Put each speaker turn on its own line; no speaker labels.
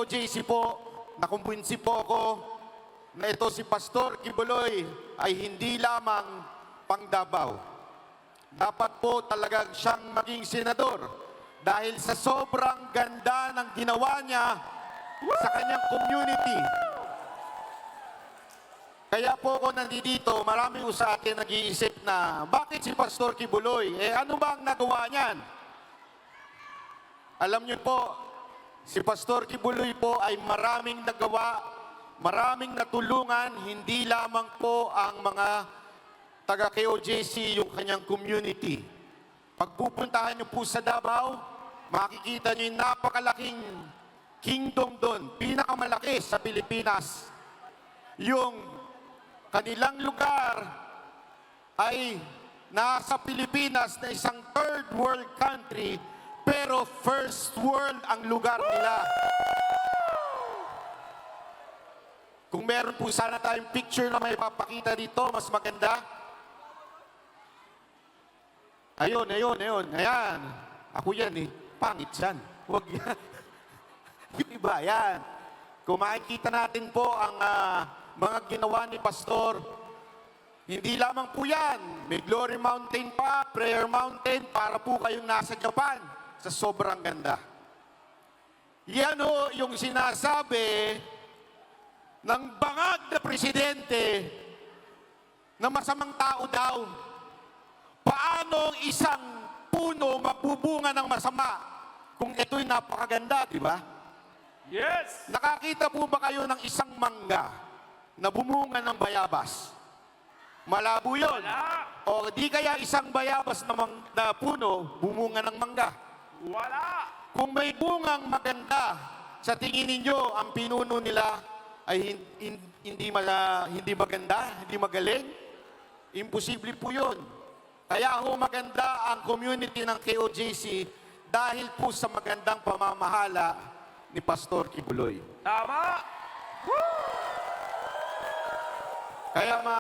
KOJC po, nakumbinsi po ako na ito si Pastor Kibuloy ay hindi lamang pang Davao. Dapat po talagang siyang maging senador dahil sa sobrang ganda ng ginawa niya sa kanyang community. Kaya po ako nandito, marami po sa atin nag-iisip na bakit si Pastor Kibuloy? Ano ba ang nagawa niyan? Alam niyo po, si Pastor Kibuloy po ay maraming nagawa, maraming natulungan, hindi lamang po ang mga taga-KOJC, yung kanyang community. Pagpupuntahan niyo po sa Davao, makikita niyo yung napakalaking kingdom doon, pinakamalaki sa Pilipinas. Yung kanilang lugar ay nasa Pilipinas na isang third world country, pero first world ang lugar nila. Kung meron po sana tayong picture na may papakita dito, mas maganda. Ayun. Ayan. Ako yan eh. Pangit yan. Huwag yan. Yung iba, yan. Kung makikita natin po ang mga ginawa ni Pastor, hindi lamang po yan. May Glory Mountain pa, Prayer Mountain, para po kayong nasa Japan sa sobrang ganda. Yan o yung sinasabi ng bangag na presidente na masamang tao daw. Paano isang puno mabubunga ng masama kung ito'y napakaganda, di ba?
Yes!
Nakakita po ba kayo ng isang mangga na bumunga ng bayabas? Malabo yun.
Wala!
O di kaya isang bayabas na puno, bumunga ng mangga?
Wala!
Kung may bungang maganda, sa tingin ninyo, ang pinuno nila ay hindi maganda, hindi magaling? Imposible po yun. Kaya ho maganda ang community ng KOJC dahil po sa magandang pamamahala ni Pastor Kibuloy.
Tama!
Kaya